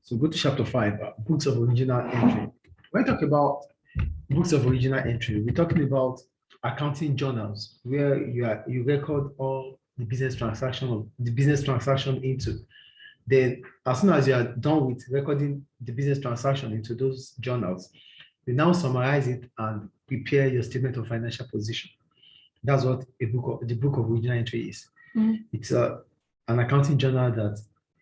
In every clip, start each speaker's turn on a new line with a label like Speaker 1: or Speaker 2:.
Speaker 1: So go to chapter 5, books of original entry. When we talk about books of original entry, we're talking about accounting journals where you record all the business transaction into. Then as soon as you are done with recording the business transaction into those journals, you now summarize it and prepare your statement of financial position. That's what the book of original entry is.
Speaker 2: Mm.
Speaker 1: It's an accounting journal that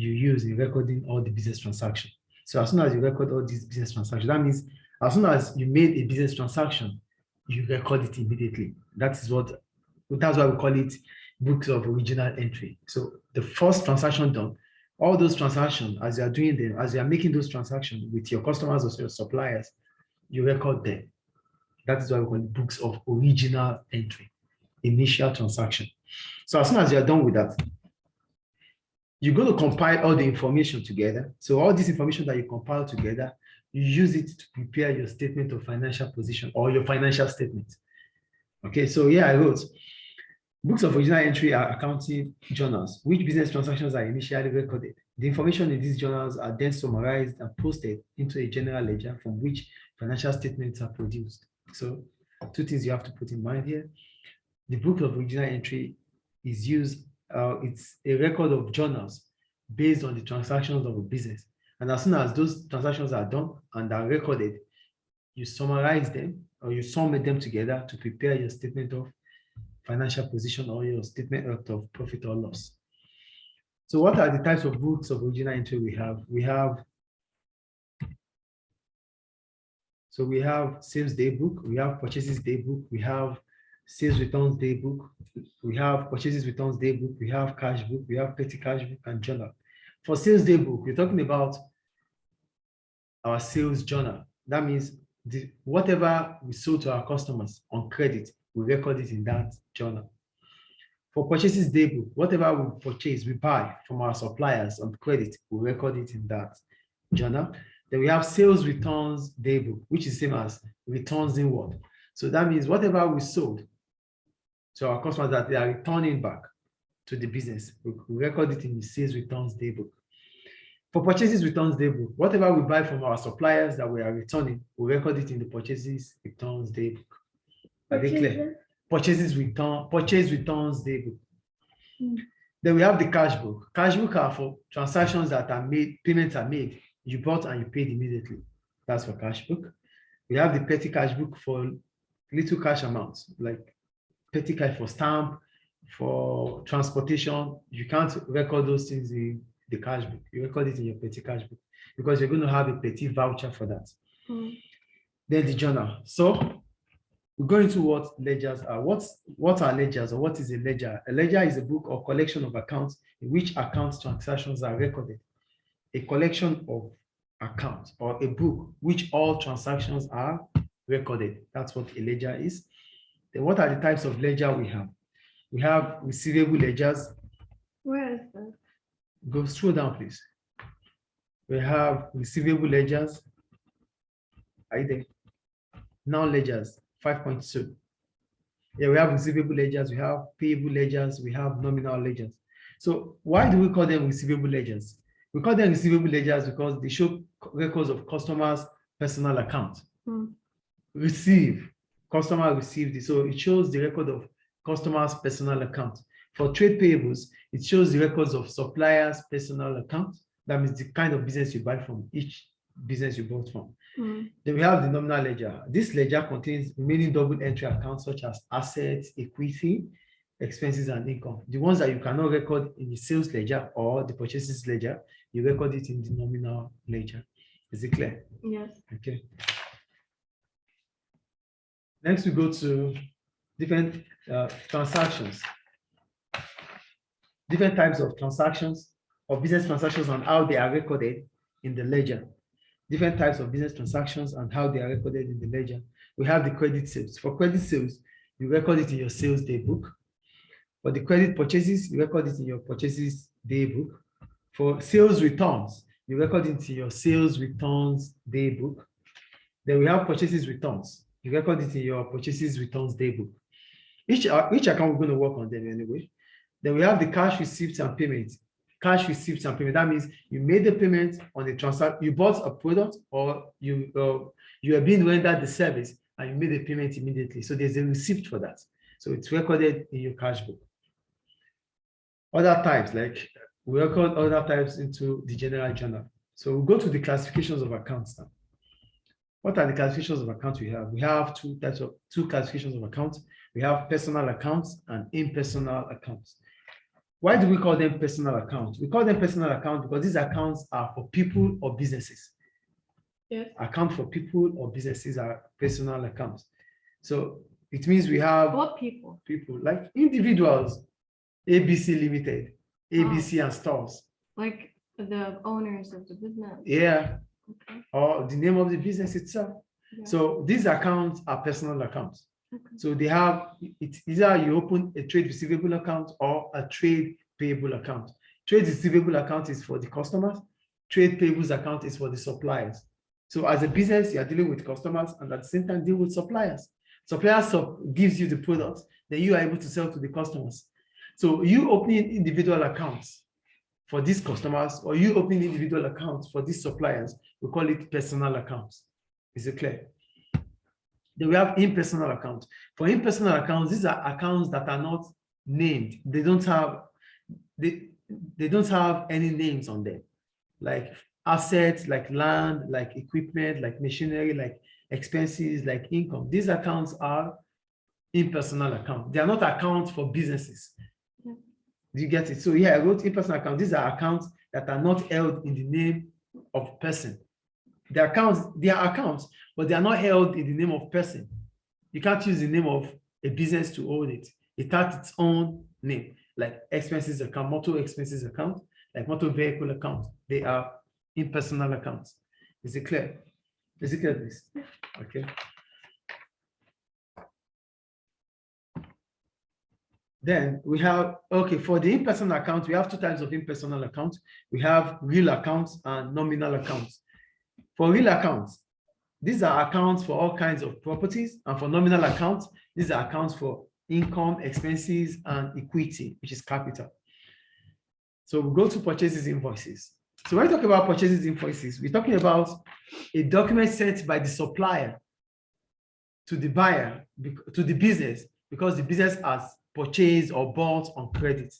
Speaker 1: you use in recording all the business transactions. So as soon as you record all these business transactions, that means as soon as you made a business transaction, you record it immediately. That's why we call it books of original entry. So the first transaction done, all those transactions, as you are doing them, as you are making those transactions with your customers or your suppliers, you record them. That is why we call it books of original entry, initial transaction. So as soon as you are done with that, you're going to compile all the information together. So all this information that you compile together, you use it to prepare your statement of financial position or your financial statement. Okay, so here I wrote, books of original entry are accounting journals, which business transactions are initially recorded. The information in these journals are then summarized and posted into a general ledger from which financial statements are produced. So two things you have to put in mind here. The book of original entry is used, it's a record of journals based on the transactions of a business. And as soon as those transactions are done and are recorded, you summarize them or you summate them together to prepare your statement of financial position or your statement of profit or loss. So what are the types of books of original entry we have? We have sales day book, we have purchases day book, we have sales returns day book, we have purchases returns day book, we have cash book, we have petty cash book and journal. For sales day book, we're talking about our sales journal. That means whatever we sold to our customers on credit, we record it in that journal. For purchases day book, whatever we purchase, we buy from our suppliers on credit, we record it in that journal. Then we have sales returns day book, which is the same as returns inward. So that means whatever we sold to our customers that they are returning back to the business, we record it in the sales returns day book. For purchases returns day book, whatever we buy from our suppliers that we are returning, we record it in the purchases returns day book. Are they clear? Purchase returns day book. Then we have the cash book. Cash book are for transactions that are made, payments are made. You bought and you paid immediately. That's for cash book. We have the petty cash book for little cash amounts, like petty cash for stamp, for transportation. You can't record those things in the cash book. You record it in your petty cash book because you're going to have a petty voucher for that. Then the journal. So we go into what ledgers are. What are ledgers, or what is a ledger? A ledger is a book or collection of accounts in which account transactions are recorded. A collection of accounts or a book which all transactions are recorded. That's what a ledger is. Then what are the types of ledger we have? We have receivable ledgers.
Speaker 2: Where is that?
Speaker 1: Go scroll down, please. We have receivable ledgers. Are you there? Non-ledgers, 5.2. Yeah, we have receivable ledgers, we have payable ledgers, we have nominal ledgers. So why do we call them receivable ledgers? We call them receivable ledgers because they show records of customers' personal account. Customer received it. So it shows the record of customers' personal account. For trade payables, it shows the records of suppliers' personal account. That means the kind of business you buy from, each business you bought from. Then we have the nominal ledger. This ledger contains remaining double entry accounts such as assets, equity, expenses, and income. The ones that you cannot record in the sales ledger or the purchases ledger, you record it in the nominal ledger. Is it clear?
Speaker 2: Yes.
Speaker 1: Okay. Next, we go to different transactions. Different types of transactions or business transactions and how they are recorded in the ledger. Different types of business transactions and how they are recorded in the ledger. We have the credit sales. For credit sales, you record it in your sales day book. For the credit purchases, you record it in your purchases day book. For sales returns, you record it in your sales returns day book. Then we have purchases returns. You record it in your purchases returns day book. Each account we're going to work on them anyway. Then we have the cash receipts and payments. cash receipts and payment. That means you made the payment on a transaction, you bought a product, or you are being rendered the service and you made the payment immediately. So there's a receipt for that. So it's recorded in your cash book. Other types, like we record other types into the general journal. So we'll go to the classifications of accounts now. What are the classifications of accounts we have? We have two classifications of accounts. We have personal accounts and impersonal accounts. Why do we call them personal accounts? We call them personal accounts because these accounts are for people or businesses.
Speaker 2: Yes.
Speaker 1: Account for people or businesses are personal accounts. So it means we have
Speaker 2: What people?
Speaker 1: People like individuals, ABC Limited, ABC and stores.
Speaker 2: Like the owners of the business.
Speaker 1: Yeah.
Speaker 2: Okay.
Speaker 1: Or the name of the business itself.
Speaker 2: Yeah.
Speaker 1: So these accounts are personal accounts.
Speaker 2: Okay.
Speaker 1: So they have, it's either you open a trade receivable account or a trade payable account. Trade receivable account is for the customers. Trade payables account is for the suppliers. So as a business, you are dealing with customers and at the same time deal with suppliers. Suppliers gives you the products, then you are able to sell to the customers. So you opening individual accounts for these customers, or you opening individual accounts for these suppliers, we call it personal accounts. Is it clear? Then we have impersonal accounts. For impersonal accounts, these are accounts that are not named. They don't have any names on them, like assets, like land, like equipment, like machinery, like expenses, like income. These accounts are impersonal accounts. They are not accounts for businesses.
Speaker 2: Yeah.
Speaker 1: Do you get it? So yeah, I wrote impersonal accounts. These are accounts that are not held in the name of person. They are accounts, but they are not held in the name of person. You can't use the name of a business to hold it. It has its own name, like expenses account, motor expenses account, like motor vehicle account. They are impersonal accounts. Is it clear? Is it clear, please? Okay. Then we have, okay, for the impersonal accounts, we have two types of impersonal accounts. We have real accounts and nominal accounts. For real accounts, these are accounts for all kinds of properties, and for nominal accounts, these are accounts for income, expenses, and equity, which is capital. So we go to purchases invoices. So when we talk about purchases invoices, we're talking about a document sent by the supplier to the buyer, to the business, because the business has purchased or bought on credit.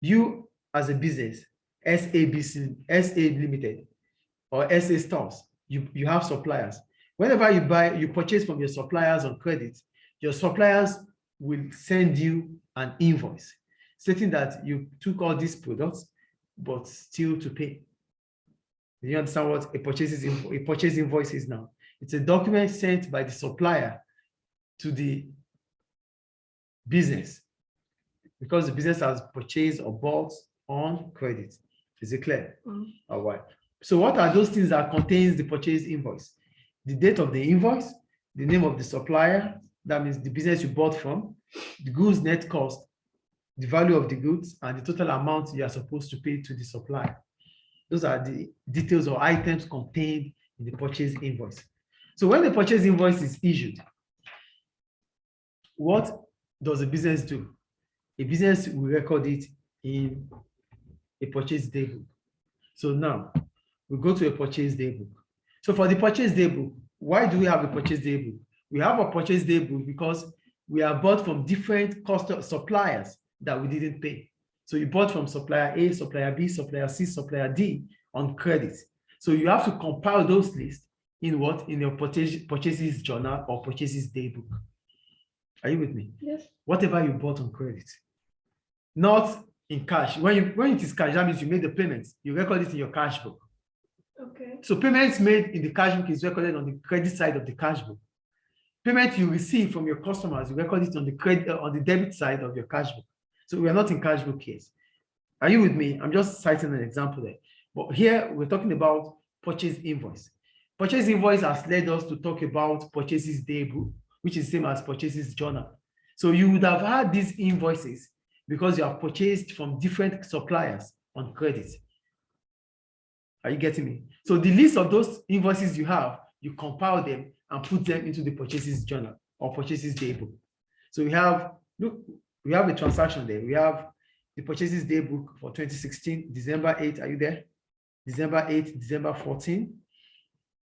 Speaker 1: You as a business, SABC, SA Limited, or SA stores, you have suppliers. Whenever you purchase from your suppliers on credit, your suppliers will send you an invoice stating that you took all these products, but still to pay. Do you understand what a purchase invoice is now? It's a document sent by the supplier to the business because the business has purchased or bought on credit. Is it clear? All right. So what are those things that contains the purchase invoice? The date of the invoice, the name of the supplier, that means the business you bought from, the goods net cost, the value of the goods, and the total amount you are supposed to pay to the supplier. Those are the details or items contained in the purchase invoice. So when the purchase invoice is issued, what does a business do? A business will record it in a purchase day book. So now we go to a purchase day book. So for the purchase day book, why do we have a purchase day book? We have a purchase day book because we are bought from different suppliers that we didn't pay. So you bought from supplier A, supplier B, supplier C, supplier D on credit. So you have to compile those lists in what? In your purchases journal or purchases day book. Are you with me?
Speaker 2: Yes.
Speaker 1: Whatever you bought on credit, not in cash. When it is cash, that means you made the payments. You record it in your cash book.
Speaker 2: Okay.
Speaker 1: So payments made in the cash book is recorded on the credit side of the cash book. Payment you receive from your customers, you record it on the debit side of your cash book. So we are not in cash book case. Are you with me? I'm just citing an example there. But here we're talking about purchase invoice. Purchase invoice has led us to talk about purchases day book, which is the same as purchases journal. So you would have had these invoices because you have purchased from different suppliers on credit. Are you getting me? So the list of those invoices you have, you compile them and put them into the purchases journal or purchases day book. So we have a transaction there. We have the purchases day book for 2016, December 8, are you there? December 8, December 14,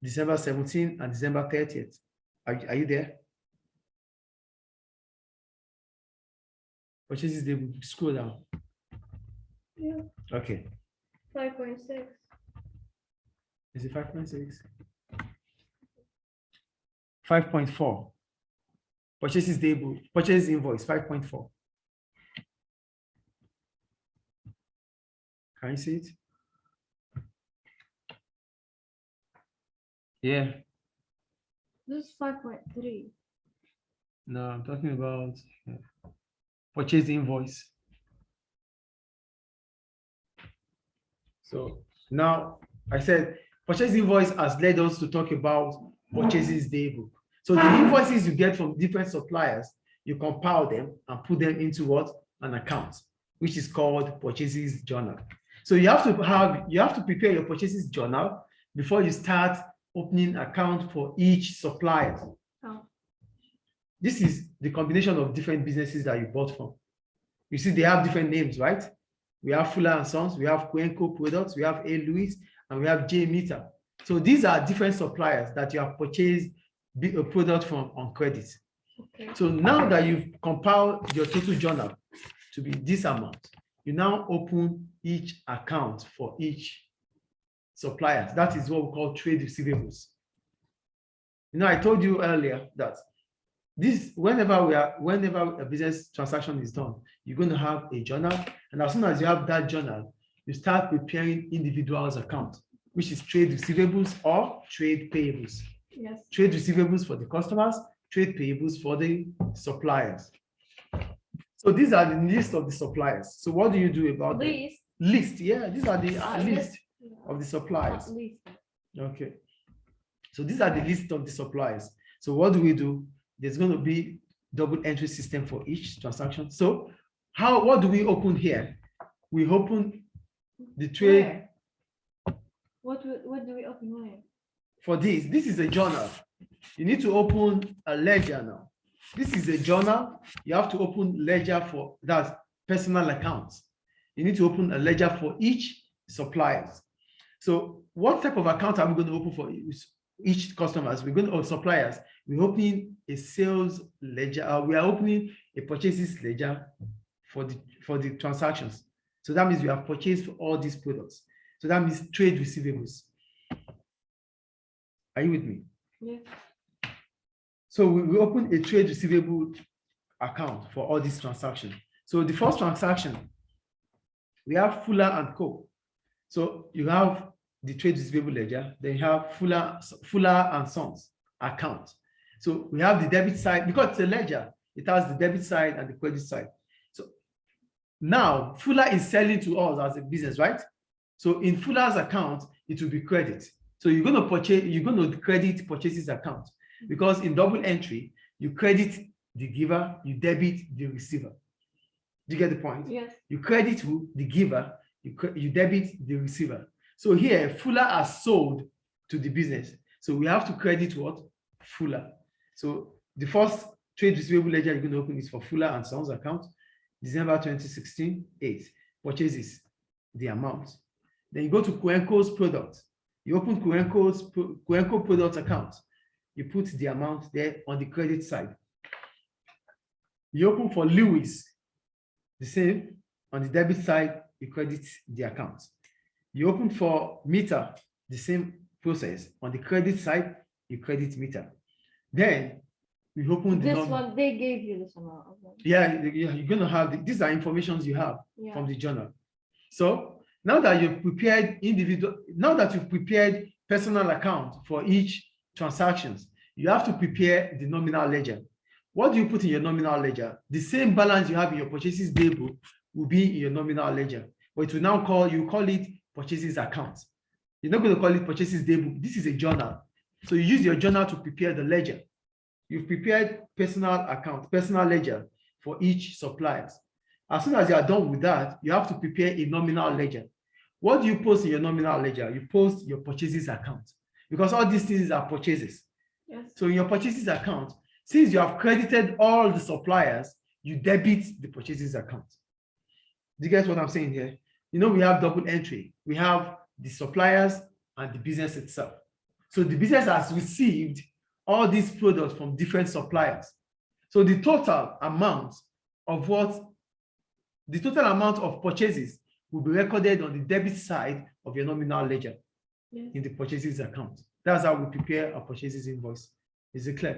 Speaker 1: December 17, and December 30th. Are you there? Purchases day book, scroll down.
Speaker 2: Yeah.
Speaker 1: Okay.
Speaker 2: 5.6.
Speaker 1: Is it 5.6? 5.4. Purchases day book, purchase invoice, 5.4. Can you see it? Yeah.
Speaker 2: This is 5.3.
Speaker 1: No, I'm talking about purchase invoice. So now I said purchase invoice has led us to talk about purchases day book. So the invoices you get from different suppliers, you compile them and put them into what? An account, which is called purchases journal. So you have to prepare your purchases journal before you start opening account for each supplier.
Speaker 2: Oh.
Speaker 1: This is the combination of different businesses that you bought from. You see, they have different names, right? We have Fuller and Sons, we have Cuenco Products, we have A. Lewis, and we have J. Meter. So these are different suppliers that you have purchased a product from on credit.
Speaker 2: Okay.
Speaker 1: So now that you've compiled your total journal to be this amount, you now open each account for each supplier. That is what we call trade receivables. You know, I told you earlier that this, whenever a business transaction is done, you're going to have a journal, and as soon as you have that journal, you start preparing individuals' account, which is trade receivables or trade payables.
Speaker 2: Yes.
Speaker 1: Trade receivables for the customers, trade payables for the suppliers. So these are the list of the suppliers. So what do you do about them? List, yeah, these are the list of the suppliers. Okay. So these are the list of the suppliers. So what do? There's going to be double entry system for each transaction. So what do we open here? We open the trade.
Speaker 2: What do we open where?
Speaker 1: For this is a journal. You need to open a ledger now. This is a journal. You have to open ledger for that personal accounts. You need to open a ledger for each suppliers. So what type of account are we going to open for each customers? We're going to, or suppliers. We're opening a sales ledger. We are opening a purchases ledger for the transactions. So that means we have purchased all these products. So that means trade receivables. Are you with me?
Speaker 2: Yes.
Speaker 1: So we open a trade receivable account for all these transactions. So the first transaction, we have Fuller and Co. So you have the trade receivable ledger, then you have Fuller and Sons account. So we have the debit side, because it's a ledger, it has the debit side and the credit side. So now Fuller is selling to us as a business, right? So in Fuller's account, it will be credit. So you're going to credit purchases account, because in double entry, you credit the giver, you debit the receiver. Do you get the point?
Speaker 2: Yes.
Speaker 1: You credit who? The giver, you debit the receiver. So here, Fuller has sold to the business. So we have to credit what? Fuller. So the first trade receivable ledger you're going to open is for Fuller and Sons account, December 2016, 8. Purchases, the amount. Then you go to Cuenco's product. You open Cuenco product account. You put the amount there on the credit side. You open for Lewis, the same. On the debit side, you credit the account. You open for Meter, the same process. On the credit side, you credit Meter. Then we open the
Speaker 2: this one, they gave you this amount.
Speaker 1: Yeah, you're going to have these are informations you have from the journal. So now that you've prepared personal account for each transactions, you have to prepare the nominal ledger. What do you put in your nominal ledger? The same balance you have in your purchases day book will be in your nominal ledger, but it will now call it purchases account. You're not going to call it purchases day book. This is a journal. So you use your journal to prepare the ledger. You've prepared personal ledger for each supplier. As soon as you are done with that, you have to prepare a nominal ledger. What do you post in your nominal ledger? You post your purchases account, because all these things are purchases.
Speaker 2: Yes.
Speaker 1: So in your purchases account, since you have credited all the suppliers, you debit the purchases account. Do you get what I'm saying here? You know, we have double entry. We have the suppliers and the business itself. So the business has received all these products from different suppliers. So the total amount of purchases will be recorded on the debit side of your nominal ledger in the purchases account. That's how we prepare a purchases invoice. Is it clear?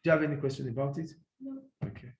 Speaker 1: Do you have any question about it?
Speaker 2: No.
Speaker 1: Okay.